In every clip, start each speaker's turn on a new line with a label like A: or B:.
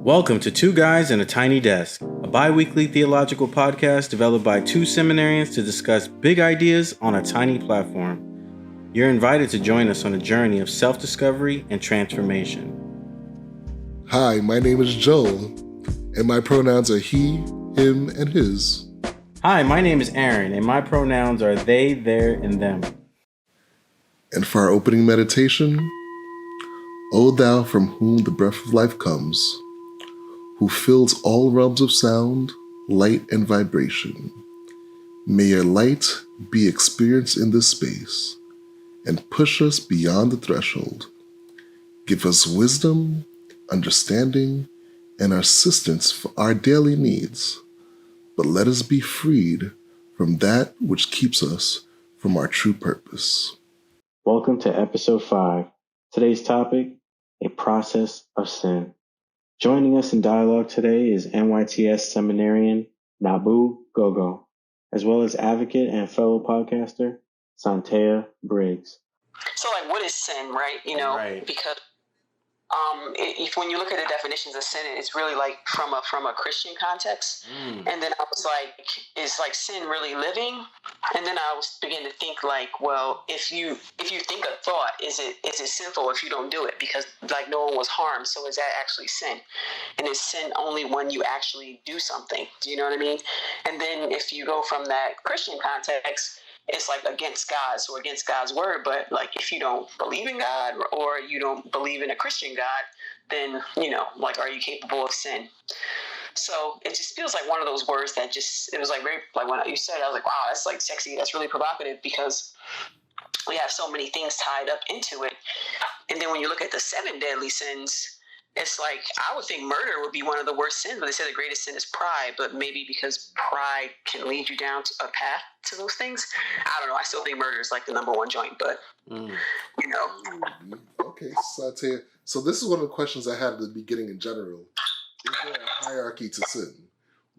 A: Welcome to 2Guys&aTinyDesk, a bi-weekly theological podcast developed by two seminarians to discuss big ideas on a tiny platform. You're invited to join us on a journey of self-discovery and transformation.
B: Hi, my name is Joel, and my pronouns are he, him, and his.
A: Hi, my name is Aaron, and my pronouns are they, their, and them.
B: And for our opening meditation, O thou from whom the breath of life comes, who fills all realms of sound, light, and vibration, may your light be experienced in this space and push us beyond the threshold. Give us wisdom, understanding, and assistance for our daily needs, but let us be freed from that which keeps us from our true purpose.
A: Welcome to episode 5. Today's topic, a process of sin. Joining us in dialogue today is NYTS seminarian Nabu Gogo, as well as advocate and fellow podcaster Santea Briggs.
C: So, what is sin, right?
A: Right.
C: Because when you look at the definitions of sin, it's really from a Christian context. And then I was like, is sin really living? And then I was beginning to think well, if you think a thought, is it sinful if you don't do it? Because no one was harmed, so is that actually sin? And is sin only when you actually do something? Do you know what I mean? And then if you go from that Christian context, it's against God's or against God's word. But if you don't believe in God or you don't believe in a Christian God, then, are you capable of sin? So it just feels like one of those words that it was very, when you said it, I was like, wow, that's sexy. That's really provocative because we have so many things tied up into it. And then when you look at the 7 deadly sins, it's I would think murder would be one of the worst sins, but they say the greatest sin is pride, but maybe because pride can lead you down a path to those things. I don't know. I still think murder is the number one joint, but,
B: Okay, Satya. So this is one of the questions I had at the beginning in general. Is there a hierarchy to sin?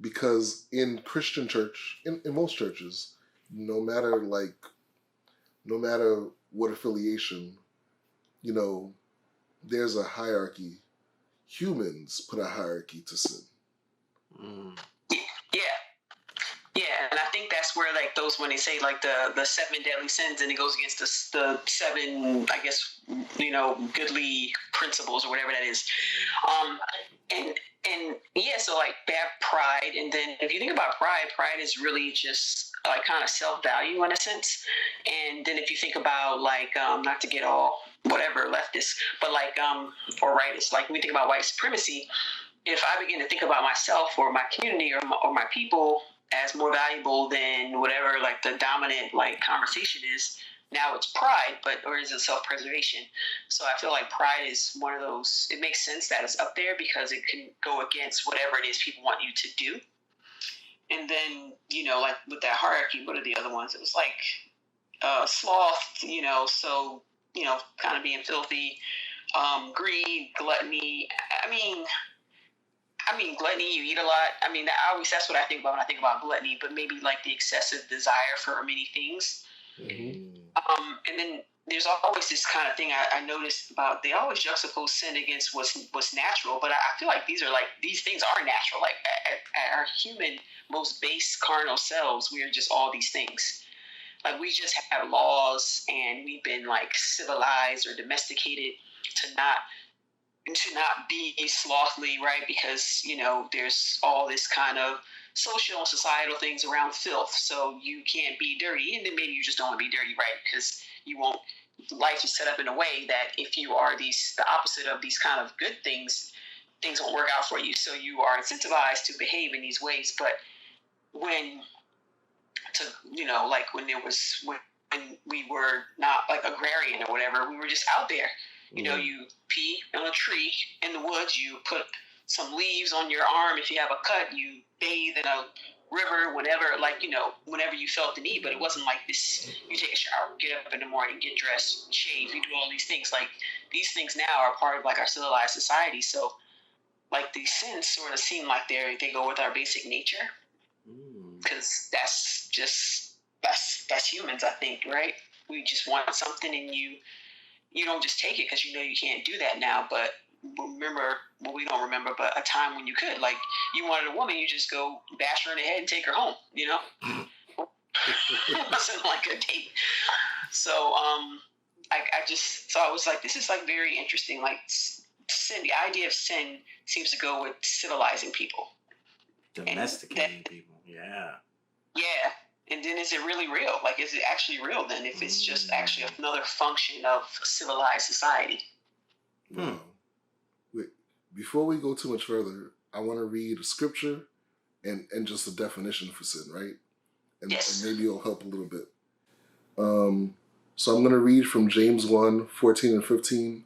B: Because in Christian church, in most churches, no matter what affiliation, there's a hierarchy. Humans put a hierarchy to sin.
C: Yeah, and I think that's where those, when they say the 7 deadly sins, and it goes against the 7, I guess, goodly principles or whatever that is. And yeah, so they have pride, and then if you think about pride is really just kind of self-value in a sense. And then if you think about not to get all whatever leftist, but or rightist, when we think about white supremacy, if I begin to think about myself or my community or my people as more valuable than whatever the dominant conversation is, now it's pride, or is it self-preservation? So I feel pride is one of those, it makes sense that it's up there because it can go against whatever it is people want you to do. And then, with that hierarchy, what are the other ones? It was sloth, so, kind of being filthy, greed, gluttony. I mean, gluttony, you eat a lot. That's what I think about when I think about gluttony, but maybe the excessive desire for many things.
B: Mm-hmm.
C: And then there's always this kind of thing I noticed about, they always juxtapose sin against what's natural, but I feel these things are natural. At our human, most base carnal selves, we are just all these things. We just have laws, and we've been civilized or domesticated to not be slothly, right? Because, there's all this kind of social and societal things around filth. So you can't be dirty, and then maybe you just don't want to be dirty, right? Because life is set up in a way that if you are the opposite of these kind of good things won't work out for you. So you are incentivized to behave in these ways. But when we were not agrarian or whatever, we were just out there. You pee on a tree in the woods, you put some leaves on your arm. If you have a cut, you bathe in a river, whenever you felt the need. But it wasn't this, you take a shower, get up in the morning, get dressed, shave, you do all these things. These things now are part of our civilized society. So these sins sort of seem they go with our basic nature. Because that's humans, I think, right? We just want something, and you don't just take it because you can't do that now, but remember, well, we don't remember, but a time when you could. Like, you wanted a woman, you just go bash her in the head and take her home, you know? It wasn't like a date. So, so I was like, this is like very interesting. Like, sin, the idea of sin seems to go with civilizing people.
A: Domesticating people, yeah.
C: Yeah. And then is it really real? Like, is it actually real then if it's just actually another function of civilized society?
B: Wow. Wait, before we go too much further, I want to read a scripture and just a definition for sin, right? And,
C: yes.
B: And maybe it'll help a little bit. So I'm going to read from James 1, 14 and 15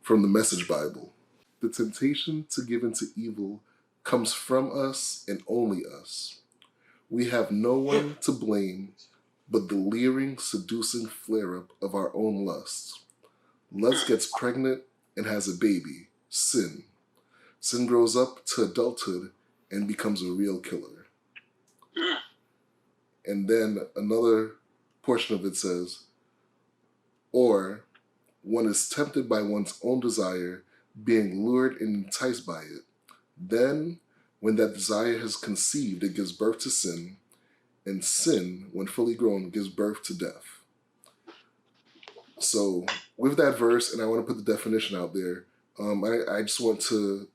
B: from the Message Bible. The temptation to give into evil comes from us and only us. We have no one to blame but the leering, seducing flare-up of our own lusts. Lust gets pregnant and has a baby, sin. Sin grows up to adulthood and becomes a real killer. And then another portion of it says, or one is tempted by one's own desire, being lured and enticed by it. Then, when that desire has conceived, it gives birth to sin, and sin, when fully grown, gives birth to death. So, with that verse, and I want to put the definition out there, I just went to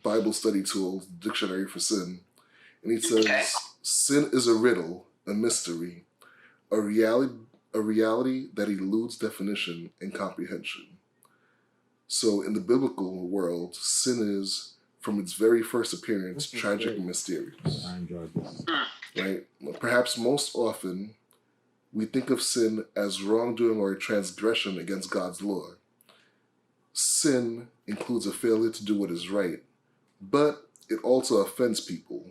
B: Bible study tools, dictionary for sin, and it says, sin is a riddle, a mystery, a reality that eludes definition and comprehension. So in the biblical world, sin is, from its very first appearance, tragic and mysterious.
A: I enjoyed this.
B: Right? Perhaps most often, we think of sin as wrongdoing or a transgression against God's law. Sin includes a failure to do what is right, but it also offends people.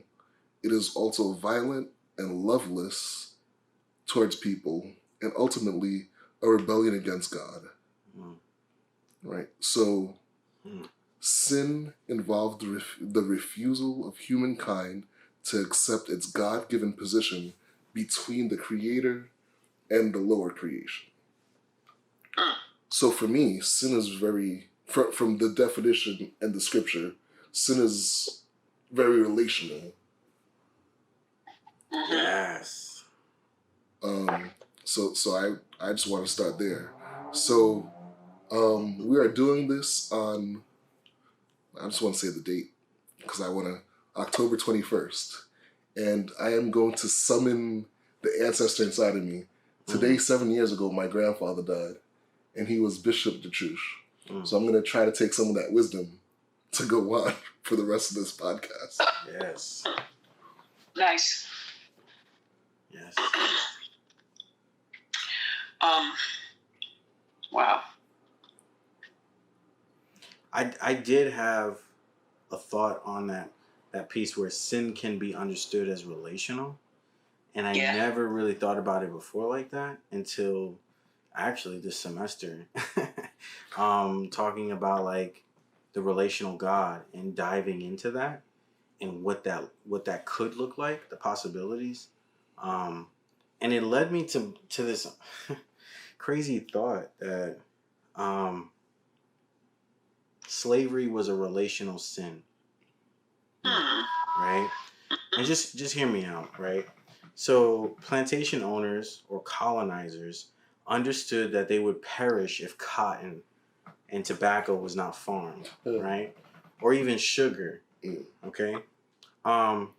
B: It is also violent and loveless towards people, and ultimately a rebellion against God. Right? So, sin involved the refusal of humankind to accept its God-given position between the Creator and the lower creation. So for me, sin is very, from the definition and the scripture, sin is very relational.
A: Yes.
B: So I just want to start there. So we are doing this on, I just want to say the date, because I want to, October 21st. And I am going to summon the ancestor inside of me. Today, 7 years ago, my grandfather died, and he was Bishop de Truche. So I'm going to try to take some of that wisdom to go on for the rest of this podcast.
A: Yes.
C: Nice.
A: Yes.
C: Wow.
A: I did have a thought on that piece where sin can be understood as relational. And I never really thought about it before like that until actually this semester. Talking about like the relational God and diving into that and what that could look like, the possibilities. And it led me to this crazy thought that slavery was a relational sin. Right? And just hear me out, right? So plantation owners or colonizers understood that they would perish if cotton and tobacco was not farmed, right? Or even sugar, okay? How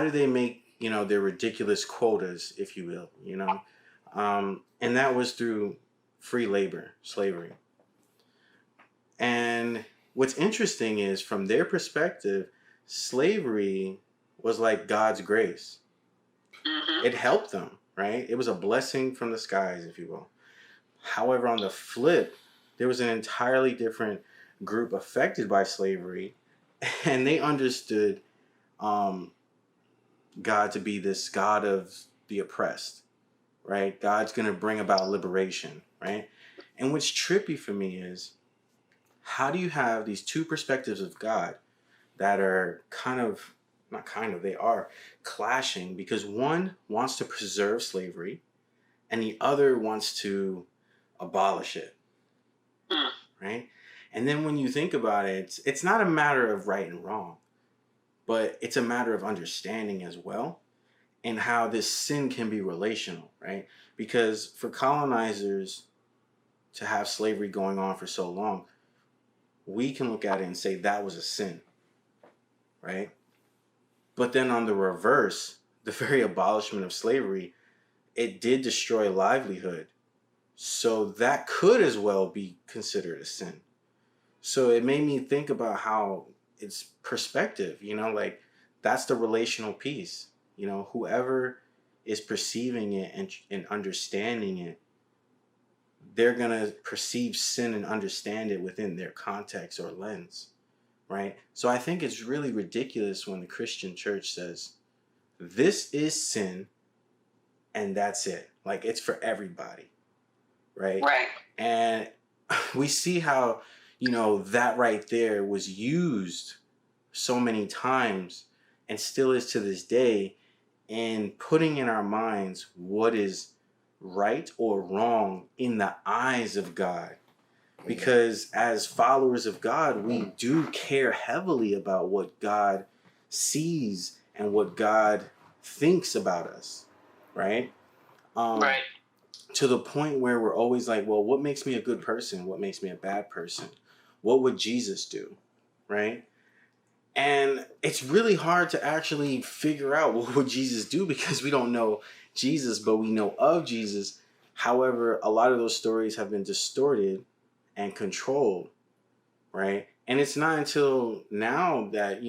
A: do they make, their ridiculous quotas, if you will, and that was through free labor, slavery. And what's interesting is, from their perspective, slavery was like God's grace. It helped them, right? It was a blessing from the skies, if you will. However, on the flip, there was an entirely different group affected by slavery, and they understood God to be this God of the oppressed, right? God's going to bring about liberation, right? And what's trippy for me is, how do you have these two perspectives of God that are they are clashing, because one wants to preserve slavery and the other wants to abolish it, right? And then when you think about it, it's not a matter of right and wrong, but it's a matter of understanding as well, and how this sin can be relational, right? Because for colonizers to have slavery going on for so long, we can look at it and say that was a sin, right? But then on the reverse, the very abolishment of slavery, it did destroy livelihood. So that could as well be considered a sin. So it made me think about how it's perspective, like that's the relational piece. Whoever is perceiving it and understanding it, they're going to perceive sin and understand it within their context or lens, right? So I think it's really ridiculous when the Christian church says, this is sin and that's it. Like it's for everybody, right?
C: Right.
A: And we see how, that right there was used so many times and still is to this day in putting in our minds what is right or wrong in the eyes of God. Because as followers of God, we do care heavily about what God sees and what God thinks about us, right?
C: Right.
A: To the point where we're always like, well, what makes me a good person? What makes me a bad person? What would Jesus do, right? And it's really hard to actually figure out what would Jesus do because we don't know Jesus, but we know of Jesus. However, a lot of those stories have been distorted and controlled, right? And it's not until now that,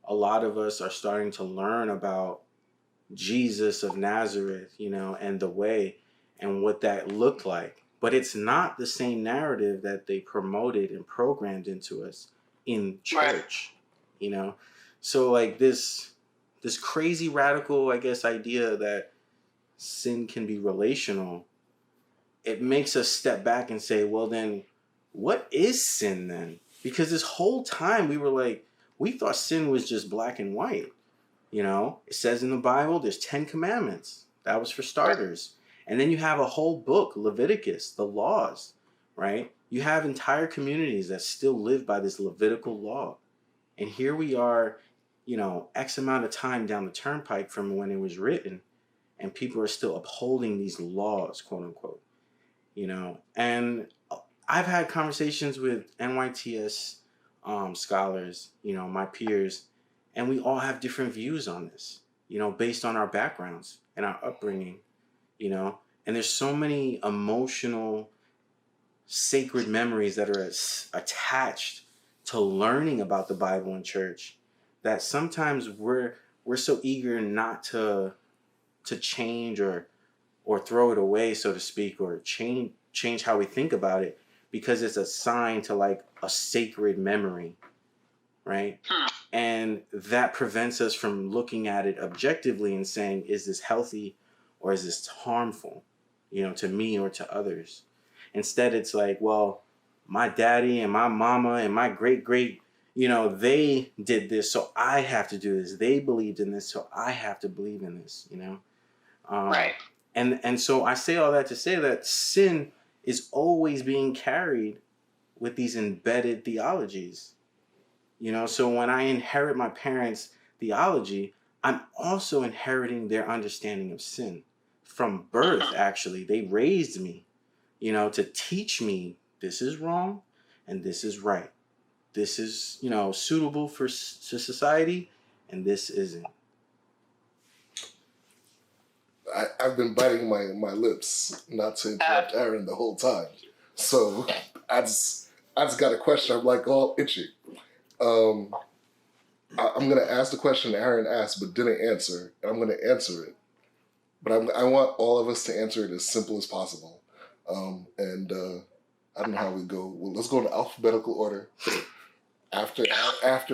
A: a lot of us are starting to learn about Jesus of Nazareth, and the way and what that looked like. But it's not the same narrative that they promoted and programmed into us in church, So like this crazy radical, I guess, idea that sin can be relational, it makes us step back and say, well then, what is sin then? Because this whole time we were like, we thought sin was just black and white. It says in the Bible, there's 10 commandments. That was for starters. And then you have a whole book, Leviticus, the laws, right? You have entire communities that still live by this Levitical law. And here we are, X amount of time down the turnpike from when it was written, and people are still upholding these laws, quote unquote, And I've had conversations with NYTS scholars, my peers, and we all have different views on this, based on our backgrounds and our upbringing, and there's so many emotional, sacred memories that are attached to learning about the Bible in church that sometimes we're so eager not to change or throw it away, so to speak, or change how we think about it because it's assigned to like a sacred memory, right? And that prevents us from looking at it objectively and saying, is this healthy or is this harmful, to me or to others? Instead, it's like, well, my daddy and my mama and my great-great, they did this, so I have to do this. They believed in this, so I have to believe in this,
C: Right.
A: And so I say all that to say that sin is always being carried with these embedded theologies. So when I inherit my parents' theology, I'm also inheriting their understanding of sin. From birth, actually, they raised me, to teach me this is wrong and this is right. This is, suitable for society and this isn't.
B: I've been biting my lips not to interrupt Aaron the whole time. So I just got a question. I'm like all itchy. I'm going to ask the question Aaron asked but didn't answer, and I'm going to answer it. But I want all of us to answer it as simple as possible. And I don't know how we go. Well, let's go in alphabetical order. After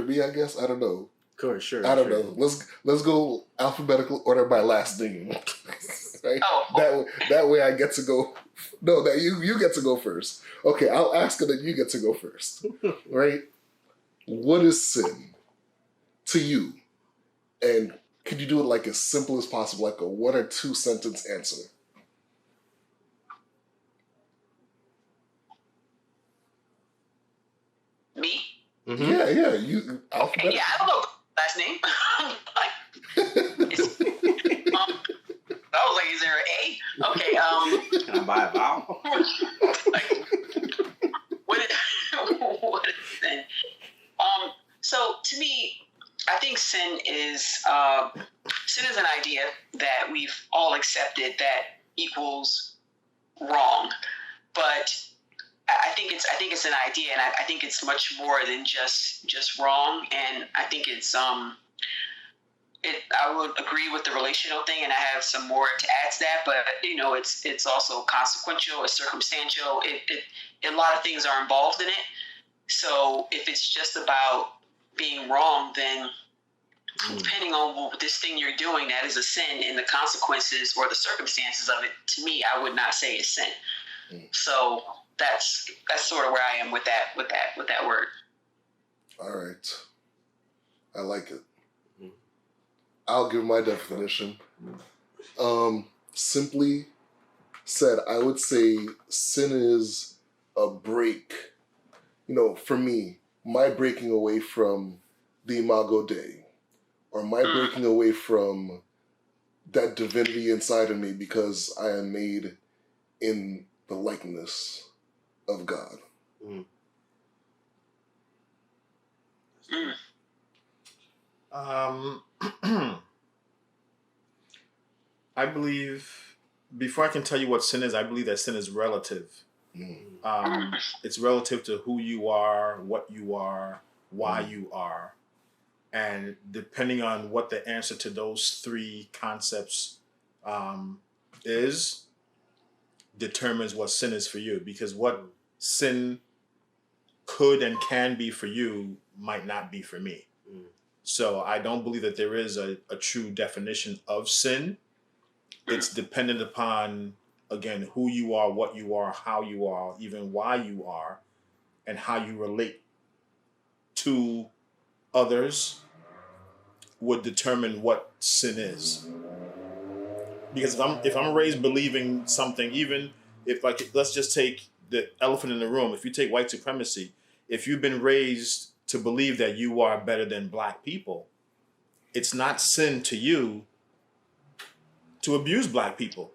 B: me, I guess. I don't know.
A: Sure.
B: I don't know. Let's go alphabetical order by last name. Right?
C: Oh.
B: That way I get to go. No, that you get to go first. Okay, I'll ask and then you get to go first. Right? What is sin to you? And could you do it like as simple as possible, like a 1 or 2 sentence answer? Mm-hmm. Yeah.
C: Okay, yeah, I don't know last name. I was like, is there an A? Okay.
A: Can I buy a vowel?
C: What is sin? So to me, I think sin is an idea that we've all accepted that equals wrong, but I think it's an idea, and I think it's much more than just wrong, and I think it's I would agree with the relational thing, and I have some more to add to that. But it's also consequential, it's circumstantial. A lot of things are involved in it. So if it's just about being wrong, then depending on this thing you're doing that is a sin, and the consequences or the circumstances of it, to me, I would not say is sin. So that's sort of where I am with that word.
B: All right, I like it. I'll give my definition. Simply said, I would say sin is a break. For me, my breaking away from the Imago Dei, or my breaking away from that divinity inside of me because I am made in the likeness of God.
D: I believe, before I can tell you what sin is, I believe that sin is relative. It's relative to who you are, what you are, why you are. And depending on what the answer to those three concepts is, determines what sin is for you. Because what sin could and can be for you might not be for me. So I don't believe that there is a true definition of sin. It's dependent upon, again, who you are, what you are, how you are, even why you are, and how you relate to others would determine what sin is. Because if I'm raised believing something, even if, like, let's just take the elephant in the room. If you take white supremacy, if you've been raised to believe that you are better than black people, it's not sin to you to abuse black people.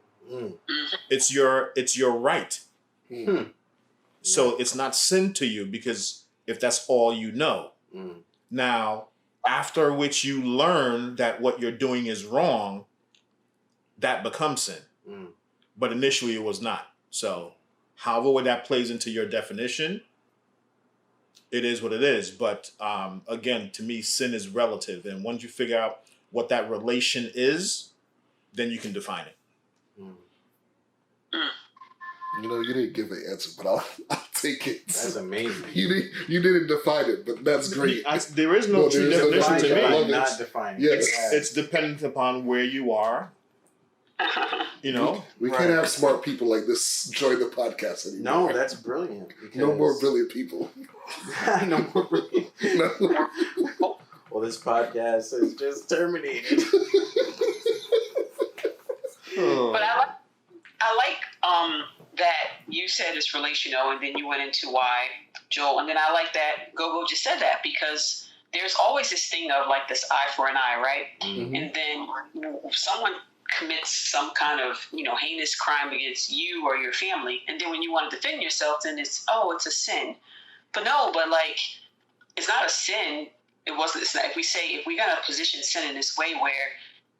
D: It's your right. So it's not sin to you, because if that's all you know. Now, after which you learn that what you're doing is wrong, that becomes sin. But initially it was not. So however that plays into your definition, it is what it is. But again, to me, sin is relative. And once you figure out what that relation is, then you can define it.
B: You didn't give an answer, but I'll take it.
A: That's amazing.
B: You didn't define it, but that's great.
D: There is no true definition to me.
A: Not defining.
B: Yes.
D: It's dependent upon where you are.
B: We can't have smart people like this join the podcast anymore.
A: No, that's brilliant.
B: No more brilliant people.
A: No more brilliant.
B: No.
A: Well, this podcast is just terminated.
C: But I like that you said it's relational, and then you went into why, Joel, and then I like that Gogo just said that, because there's always this thing of like this eye for an eye, right? And then someone commits some kind of heinous crime against you or your family, and then when you want to defend yourself, then it's a sin. But like, it's not a sin. It's not. If we're gonna position sin in this way where,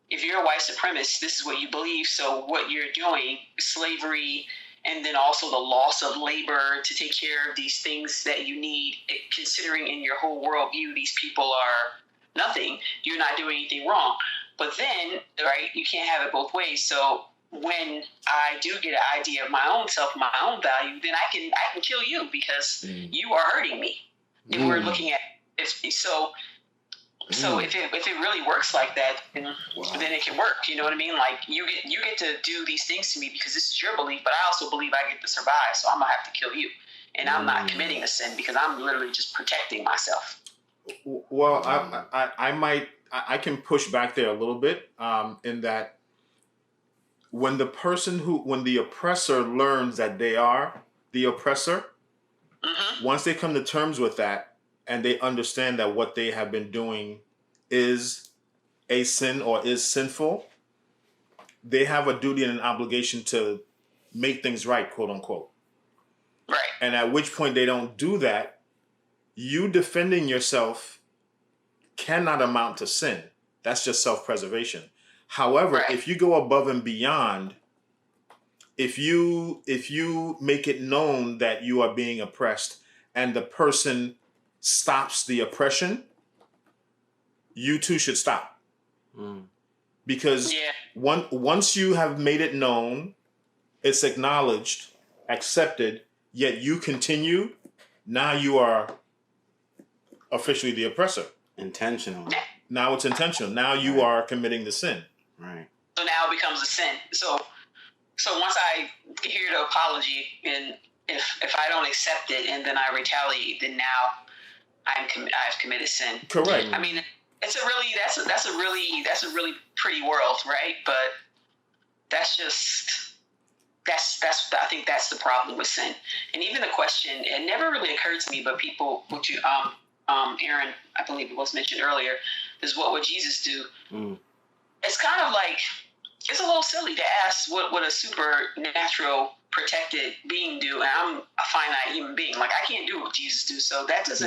C: if you're a white supremacist, this is what you believe, so what you're doing, slavery, and then also the loss of labor to take care of these things that you need, considering in your whole worldview these people are nothing, you're not doing anything wrong. But then, right, you can't have it both ways. So when I do get an idea of my own self, my own value, then I can kill you because you are hurting me. And we're looking at So if it really works like that, then it can work. You know what I mean? Like, you get to do these things to me because this is your belief, but I also believe I get to survive, so I'm gonna have to kill you. And I'm not committing a sin because I'm literally just protecting myself.
D: Well, I can push back there a little bit, in that when the oppressor learns that they are the oppressor, once they come to terms with that, and they understand that what they have been doing is a sin or is sinful, they have a duty and an obligation to make things right, quote unquote.
C: Right.
D: And at which point they don't do that, you defending yourself cannot amount to sin. That's just self-preservation. However,
C: Right.
D: if you go above and beyond, if you make it known that you are being oppressed and the person stops the oppression, you too should stop. Because once you have made it known, it's acknowledged, accepted, yet you continue, now you are officially the oppressor.
A: Intentional.
D: Now it's intentional. Now you are committing the sin.
A: Right.
C: So now it becomes a sin. So once I hear the apology, and if I don't accept it and then I retaliate, then now I've committed sin.
D: Correct.
C: I mean, it's a really that's a really pretty world, right? But that's I think that's the problem with sin. And even the question, it never really occurred to me, but people, what you Aaron, I believe it was mentioned earlier, is what would Jesus do? It's kind of like, it's a little silly to ask what a supernatural protected being do, and I'm a finite human being. Like, I can't do what Jesus do, so that's just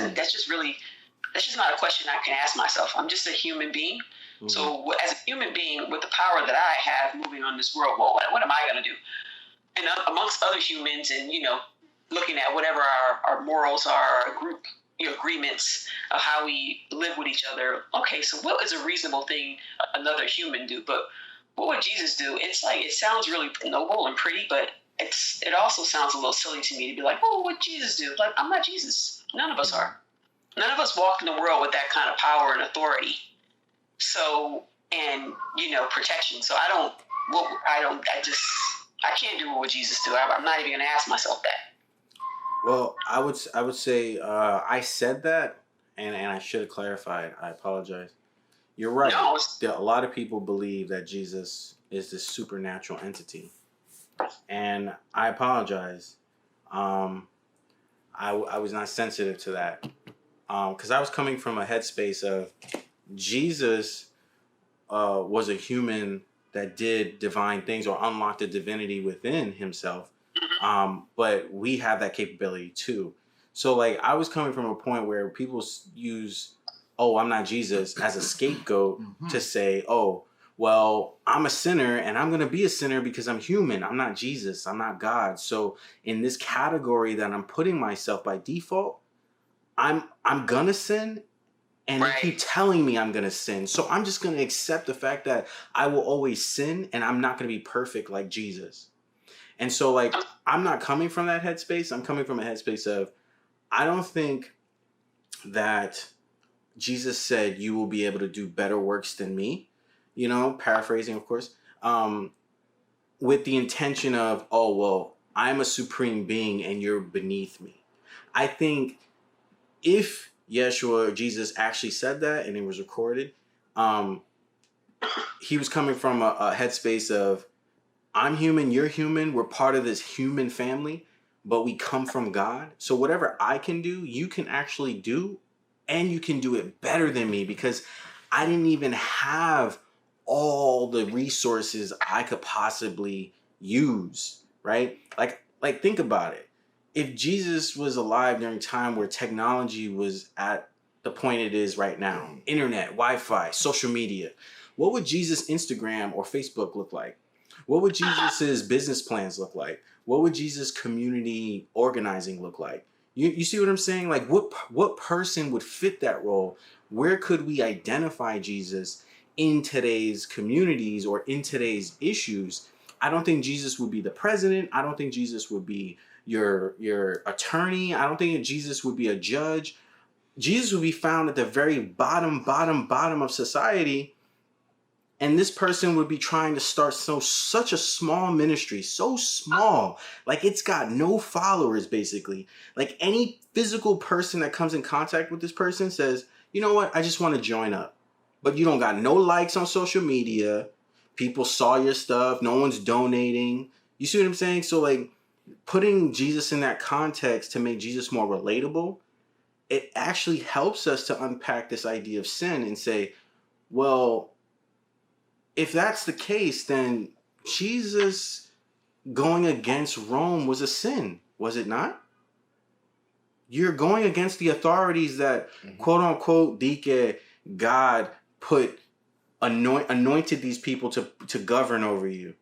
C: not a question I can ask myself. I'm just a human being. So as a human being with the power that I have moving on this world, well, what am I going to do? And amongst other humans, and looking at whatever our morals are, our group agreements of how we live with each other. Okay, so what is a reasonable thing another human do? But what would Jesus do? It's like, it sounds really noble and pretty, but it also sounds a little silly to me to be like, oh, what would Jesus do? Like, I'm not Jesus. None of us are. None of us walk in the world with that kind of power and authority. So, and protection. So I can't do what Jesus do. I'm not even going to ask myself that.
A: Well, I would say I said that, and I should have clarified. I apologize. You're right.
C: No.
A: A lot of people believe that Jesus is this supernatural entity, and I apologize. I was not sensitive to that because I was coming from a headspace of Jesus was a human that did divine things or unlocked the divinity within himself. But we have that capability too. So like, I was coming from a point where people use, oh, I'm not Jesus, as a scapegoat to say, oh, well, I'm a sinner and I'm going to be a sinner because I'm human. I'm not Jesus. I'm not God. So in this category that I'm putting myself by default, I'm going to sin. And
C: Right.
A: They keep telling me I'm going to sin. So I'm just going to accept the fact that I will always sin and I'm not going to be perfect like Jesus. And so, like, I'm not coming from that headspace. I'm coming from a headspace of, I don't think that Jesus said you will be able to do better works than me, paraphrasing, of course, with the intention of, oh, well, I'm a supreme being and you're beneath me. I think if Yeshua or Jesus actually said that and it was recorded, he was coming from a headspace of, I'm human, you're human, we're part of this human family, but we come from God. So whatever I can do, you can actually do, and you can do it better than me because I didn't even have all the resources I could possibly use, right? Like think about it. If Jesus was alive during a time where technology was at the point it is right now, internet, Wi-Fi, social media, what would Jesus' Instagram or Facebook look like? What would Jesus's business plans look like? What would Jesus' community organizing look like? You see what I'm saying? Like, what person would fit that role? Where could we identify Jesus in today's communities or in today's issues? I don't think Jesus would be the president. I don't think Jesus would be your attorney. I don't think Jesus would be a judge. Jesus would be found at the very bottom of society. And this person would be trying to start such a small ministry, so small, like it's got no followers, basically. Like any physical person that comes in contact with this person says, you know what, I just want to join up. But you don't got no likes on social media. People saw your stuff. No one's donating. You see what I'm saying? So like putting Jesus in that context to make Jesus more relatable
E: it actually helps us to unpack this idea of sin and say, well, if that's the case, then Jesus going against Rome was a sin, was it not? You're going against the authorities that, quote unquote, Dike, God put anointed these people to govern over you.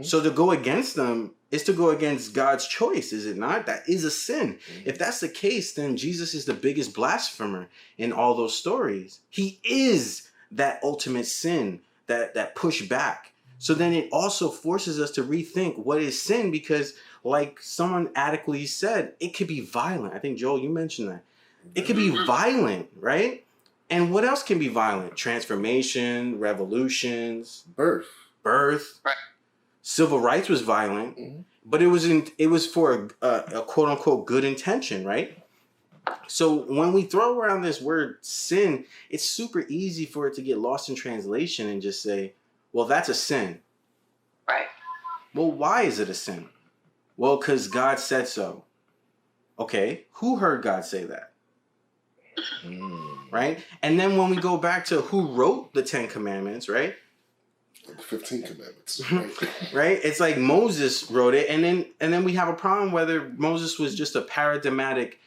E: So to go against them is to go against God's choice, is it not? That is a sin. If that's the case, then Jesus is the biggest blasphemer in all those stories. He is that ultimate sin, that push back. So then it also forces us to rethink what is sin, because like someone adequately said, it could be violent. I think, Joel, you mentioned that. It could be violent, right? And what else can be violent? Transformation, revolutions, birth.
C: Right.
E: Civil rights was violent, but it was for a quote unquote good intention, right? So when we throw around this word sin, it's super easy for it to get lost in translation and just say, well, that's a sin.
C: Right.
E: Well, why is it a sin? Well, because God said so. Okay, who heard God say that? Right? And then when we go back to who wrote the 10 Commandments, right?
B: The 15 Commandments.
E: Right? It's like Moses wrote it, and then we have a problem whether Moses was just a paradigmatic,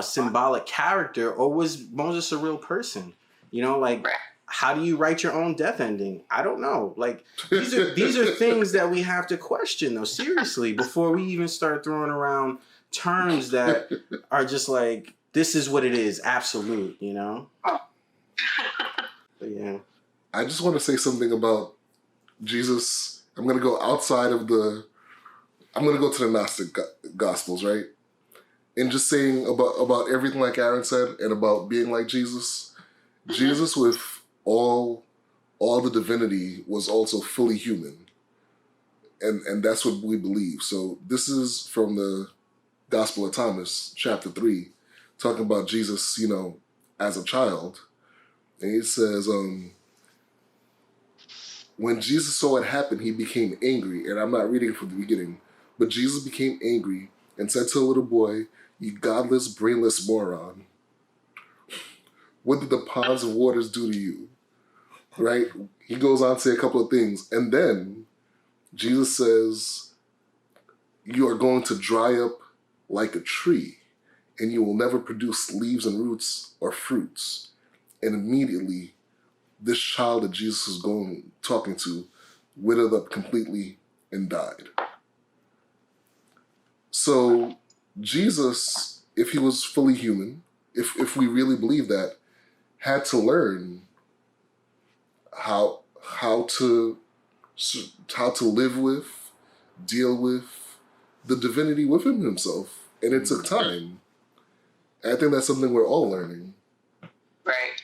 E: symbolic character, or was Moses a real person? You know, like, how do you write your own death ending? I don't know. Like, these are things that we have to question, though, seriously, before we even start throwing around terms that are just like, this is what it is, absolute, you know? But yeah.
B: I just want to say something about Jesus. I'm going to go outside of I'm going to go to the Gnostic Gospels, right? And just saying about everything like Aaron said and about being like Jesus. Jesus, with all the divinity, was also fully human. And that's what we believe. So this is from the Gospel of Thomas, chapter 3, talking about Jesus, you know, as a child. And it says, when Jesus saw what happened, he became angry. And I'm not reading from the beginning. But Jesus became angry and said to the little boy, "You godless, brainless moron. What did the ponds of waters do to you?" Right? He goes on to say a couple of things. And then Jesus says, "You are going to dry up like a tree, and you will never produce leaves and roots or fruits." And immediately, this child that Jesus is talking to withered up completely and died. So Jesus, if he was fully human, if we really believe that, had to learn how to live with, deal with the divinity within himself, and it took time. And I think that's something we're all learning.
C: Right.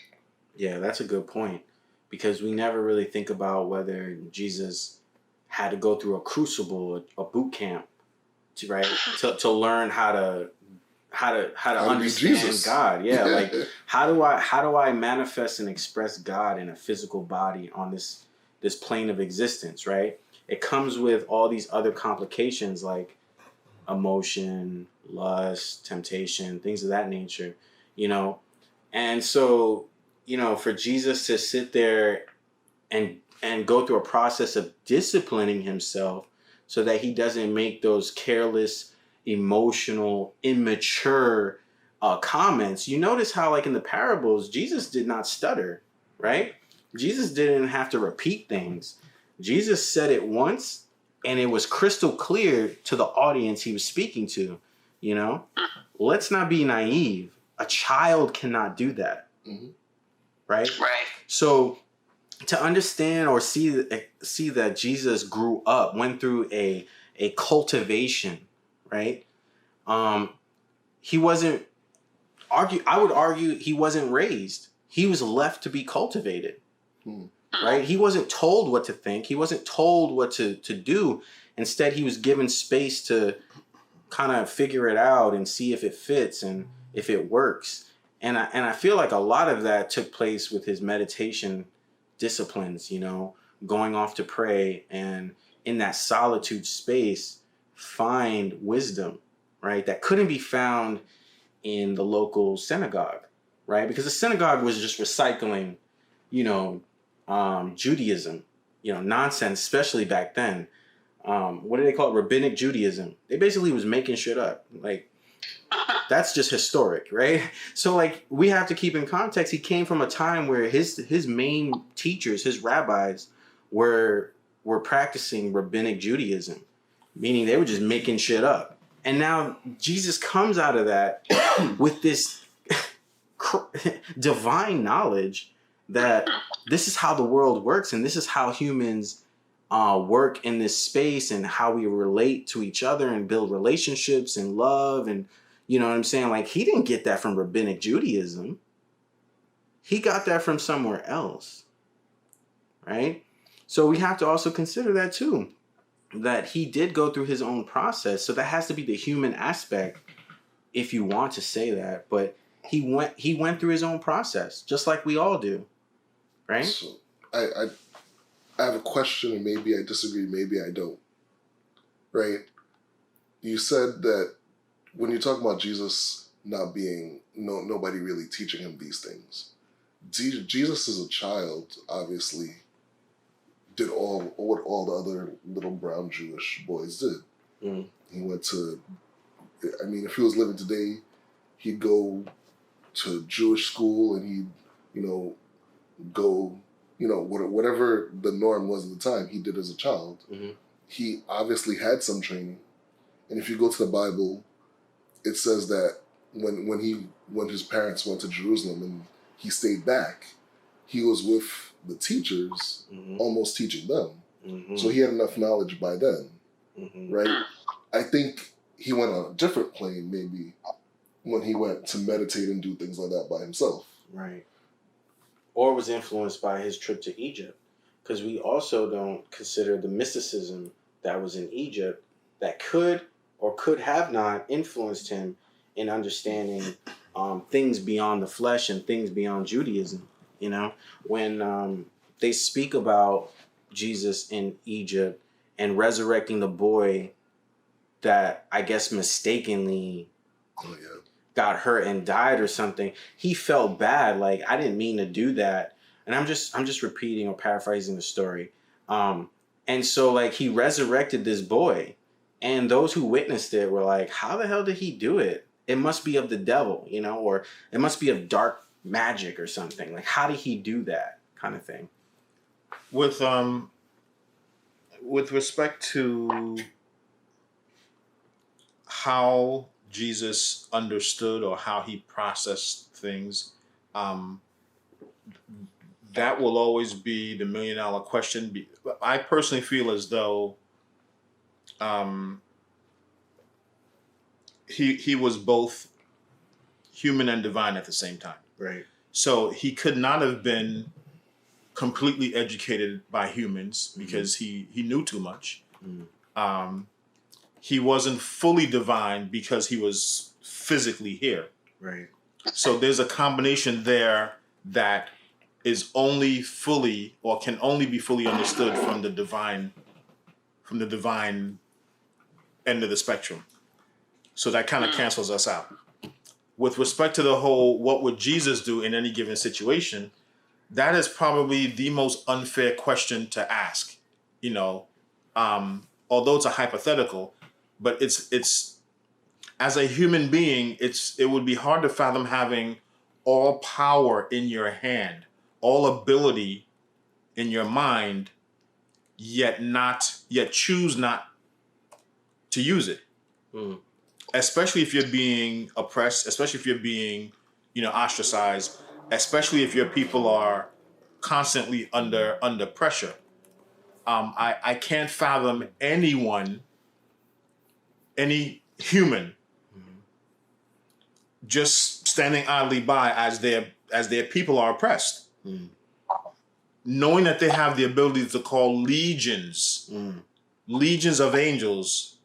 E: Yeah, that's a good point, because we never really think about whether Jesus had to go through a crucible, a boot camp, to learn how to understand God. Yeah, like how do I manifest and express God in a physical body on this plane of existence, right? It comes with all these other complications like emotion, lust, temptation, things of that nature, you know. And so, you know, for Jesus to sit there and go through a process of disciplining himself so that he doesn't make those careless, emotional, immature comments. You notice how, like in the parables, Jesus did not stutter, right? Jesus didn't have to repeat things. Jesus said it once, and it was crystal clear to the audience he was speaking to, you know? Let's not be naive. A child cannot do that, right?
C: Right.
E: So to understand or see that Jesus grew up, went through a cultivation, right? He wasn't I would argue he wasn't raised. He was left to be cultivated, right? He wasn't told what to think. He wasn't told what to do. Instead, he was given space to kind of figure it out and see if it fits and if it works. And I feel like a lot of that took place with his meditation disciplines, you know, going off to pray and in that solitude space find wisdom, right? That couldn't be found in the local synagogue, right? Because the synagogue was just recycling, Judaism, nonsense, especially back then. What do they call it? Rabbinic Judaism. They basically was making shit up. Like, that's just historic, right? So, like, we have to keep in context. He came from a time where his main teachers, his rabbis, were practicing Rabbinic Judaism, meaning they were just making shit up. And now Jesus comes out of that with this divine knowledge that this is how the world works and this is how humans work in this space and how we relate to each other and build relationships and love. And you know what I'm saying? Like, he didn't get that from Rabbinic Judaism. He got that from somewhere else, right? So we have to also consider that too, that he did go through his own process. So that has to be the human aspect, if you want to say that. But he went through his own process, just like we all do, right?
B: So I have a question, and maybe I disagree, maybe I don't. Right? You said that when you talk about Jesus not being nobody really teaching him these things, Jesus as a child obviously did what all the other little brown Jewish boys did.
E: Mm.
B: He went to, I mean, if he was living today, he'd go to Jewish school and he'd, go, whatever the norm was at the time, he did as a child.
E: Mm-hmm.
B: He obviously had some training. And if you go to the Bible, it says that when his parents went to Jerusalem and he stayed back, he was with the teachers,
E: Mm-hmm.
B: almost teaching them.
E: Mm-hmm.
B: So he had enough knowledge by then,
E: Mm-hmm.
B: right? I think he went on a different plane maybe when he went to meditate and do things like that by himself.
E: Right. Or was influenced by his trip to Egypt. Because we also don't consider the mysticism that was in Egypt that could or could have not influenced him in understanding things beyond the flesh and things beyond Judaism. When they speak about Jesus in Egypt and resurrecting the boy that I guess mistakenly got hurt and died or something, he felt bad. Like, I didn't mean to do that. And I'm just repeating or paraphrasing the story. And so, like, he resurrected this boy, and those who witnessed it were like, how the hell did he do it? It must be of the devil, or it must be of dark magic or something. Like, how did he do that kind of thing?
D: With respect to how Jesus understood or how he processed things, that will always be the $1 million question. I personally feel as though he was both human and divine at the same time.
E: Right.
D: So he could not have been completely educated by humans because he knew too much.
E: Mm.
D: He wasn't fully divine because he was physically here.
E: Right.
D: So there's a combination there that is only fully or can only be fully understood from the divine end of the spectrum. So that kind of cancels us out. With respect to the whole, what would Jesus do in any given situation? That is probably the most unfair question to ask, although it's a hypothetical, but it's as a human being, it would be hard to fathom having all power in your hand, all ability in your mind, yet choose not to use it.
E: Mm.
D: Especially if you're being oppressed, especially if you're being, ostracized, especially if your people are constantly under pressure. I can't fathom any human just standing idly by as their people are oppressed.
E: Mm.
D: Knowing that they have the ability to call legions of angels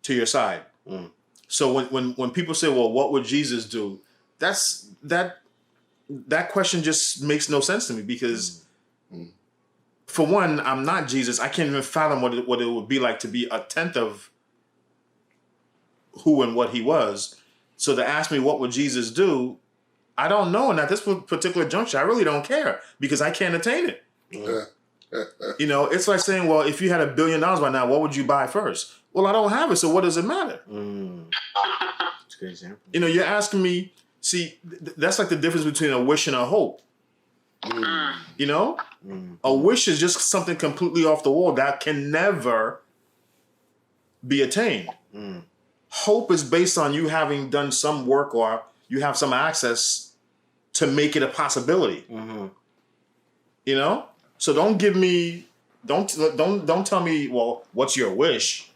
D: to your side.
E: Mm.
D: So when people say, well, what would Jesus do? That question just makes no sense to me because for one, I'm not Jesus. I can't even fathom what it would be like to be a tenth of who and what he was. So to ask me what would Jesus do, I don't know. And at this particular juncture, I really don't care because I can't attain it. You know, it's like saying, well, if you had $1 billion right now, what would you buy first? Well, I don't have it, so what does it matter?
E: That's a good example.
D: You know, you're asking me, see, that's like the difference between a wish and a hope. You know? A wish is just something completely off the wall that can never be attained. Hope is based on you having done some work or you have some access to make it a possibility. You know? So don't tell me, well, what's your wish?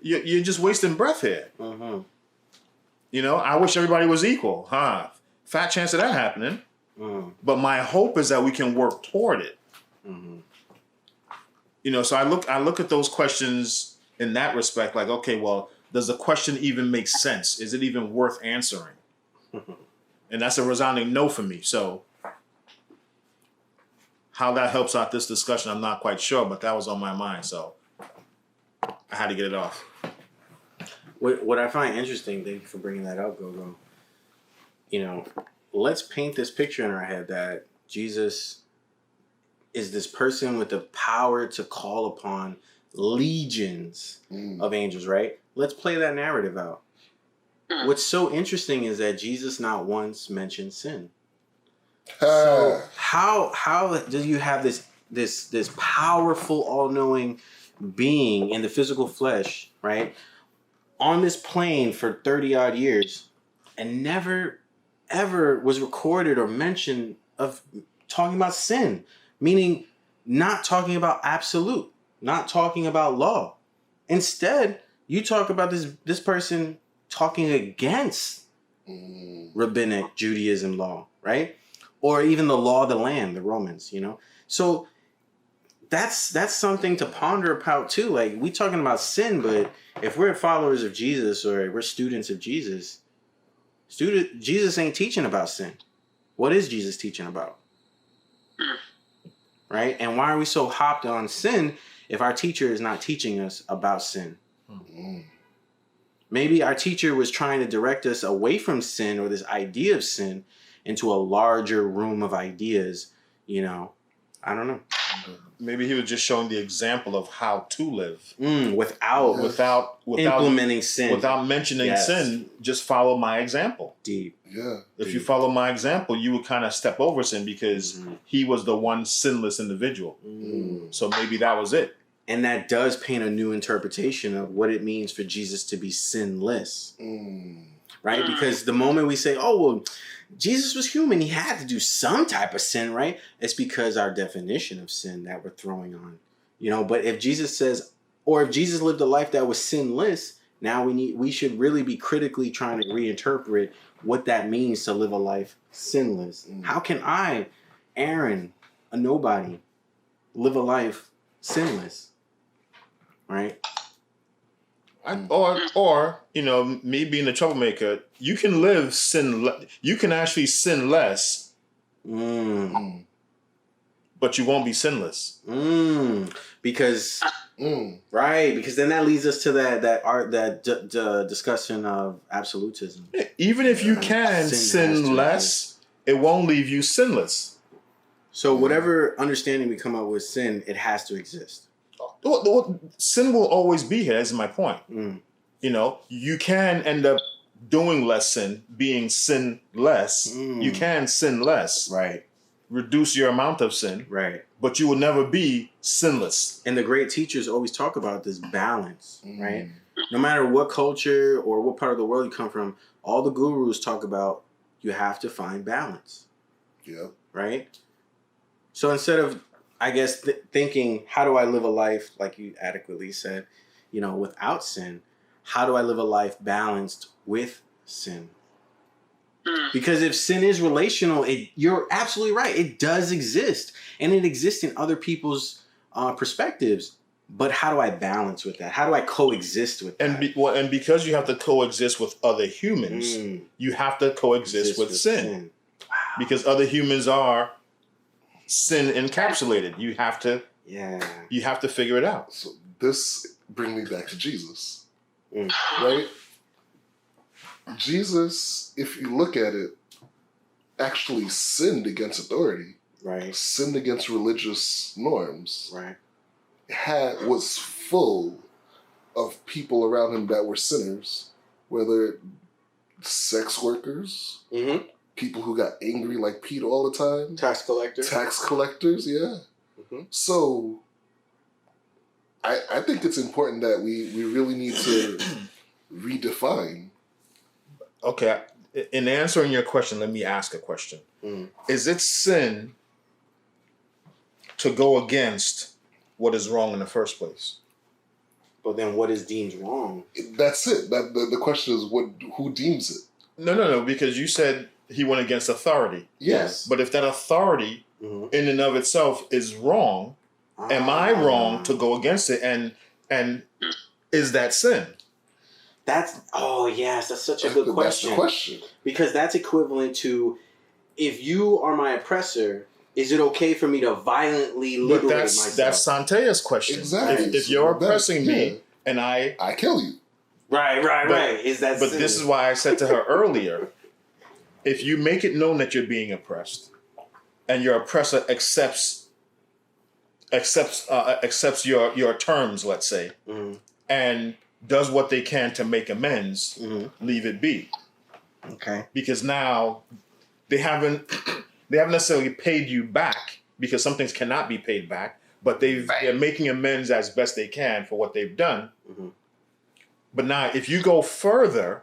D: You're just wasting breath here. You know, I wish everybody was equal. Fat chance of that happening. But my hope is that we can work toward it. You know, so I look at those questions in that respect, like, okay, well, does the question even make sense? Is it even worth answering? And that's a resounding no for me. So how that helps out this discussion, I'm not quite sure, but that was on my mind. So I had to get it off.
E: What I find interesting, thank you for bringing that up, Gogo. You know, let's paint this picture in our head that Jesus is this person with the power to call upon legions of angels, right? Let's play that narrative out. What's so interesting is that Jesus not once mentioned sin. So how do you have this powerful, all-knowing being in the physical flesh, right, on this plane for 30-odd years, and never ever was recorded or mentioned of talking about sin, meaning not talking about absolute, not talking about law. Instead, you talk about this person talking against rabbinic Judaism law, right? Or even the law of the land, the Romans, you know? So that's something to ponder about too. Like, we talking about sin, but if we're followers of Jesus or we're students of Jesus, Jesus ain't teaching about sin. What is Jesus teaching about? Right? And why are we so hopped on sin if our teacher is not teaching us about sin? Maybe our teacher was trying to direct us away from sin or this idea of sin into a larger room of ideas, you know. I don't know.
D: Maybe he was just showing the example of how to live
E: without implementing sin,
D: without mentioning sin. Just follow my example.
E: Deep.
B: Yeah.
D: If you follow my example, you would kind of step over sin because he was the one sinless individual. So maybe that was it.
E: And that does paint a new interpretation of what it means for Jesus to be sinless. Right? Because the moment we say, oh, well, Jesus was human, he had to do some type of sin, right? It's because our definition of sin that we're throwing on. You know, but if Jesus says, or if Jesus lived a life that was sinless, now we should really be critically trying to reinterpret what that means to live a life sinless. How can I, Aaron, a nobody, live a life sinless? Right?
D: Or you know, me being the troublemaker, you can live you can actually sin less, but you won't be sinless.
E: Because right, because then that leads us to that discussion of absolutism.
D: Even if you can sin less, it won't leave you sinless.
E: So whatever understanding we come up with sin, it has to exist.
D: Sin will always be here, is my point. You know, you can end up doing less sin, being sin less. You can sin less.
E: Right.
D: Reduce your amount of sin.
E: Right.
D: But you will never be sinless.
E: And the great teachers always talk about this balance, right? No matter what culture or what part of the world you come from, all the gurus talk about you have to find balance.
B: Yeah.
E: Right? So instead of, I guess, thinking, how do I live a life, like you adequately said, you know, without sin, how do I live a life balanced with sin? Because if sin is relational, you're absolutely right. It does exist. And it exists in other people's perspectives. But how do I balance with that? How do I coexist with that?
D: And because you have to coexist with other humans, you have to coexist with sin. Wow. Because other humans are sin encapsulated. You have to figure it out.
B: So this brings me back to Jesus. Right? Jesus, if you look at it, actually sinned against authority,
E: Right.
B: sinned against religious norms,
E: Right.
B: was full of people around him that were sinners, whether sex workers,
E: Mm-hmm.
B: people who got angry like Pete all the time,
E: Tax collector.
B: tax collectors, yeah.
E: Mm-hmm.
B: So I think it's important that we really need to redefine.
D: Okay, in answering your question, let me ask a question.
E: Mm.
D: Is it sin to go against what is wrong in the first place?
E: But then what is deemed wrong?
B: That's it. The question is who deems it?
D: No, because you said he went against authority.
E: Yes.
D: But if that authority in and of itself is wrong, am I wrong to go against it? And is that sin?
E: That's such a good question.
B: That's the question.
E: Because that's equivalent to, if you are my oppressor, is it okay for me to violently liberate myself?
D: That's Santea's question.
B: Exactly.
D: If you're oppressing me and I
B: kill you.
E: Right. Is that
D: But
E: sin?
D: this is why I said to her earlier, if you make it known that you're being oppressed and your oppressor accepts your terms, let's say, and does what they can to make amends, leave it be.
E: Okay.
D: Because now they haven't necessarily paid you back, because some things cannot be paid back, but they're making amends as best they can for what they've done.
E: Mm-hmm.
D: But now if you go further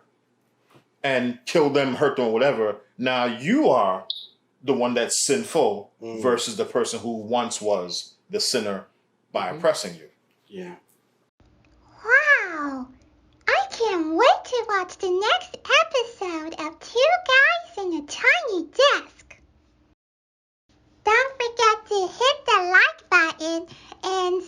D: and kill them, hurt them, whatever, now you are the one that's sinful versus the person who once was the sinner by oppressing you.
E: Yeah.
F: Wow! I can't wait to watch the next episode of 2Guys&aTinyDesk. Don't forget to hit the like button and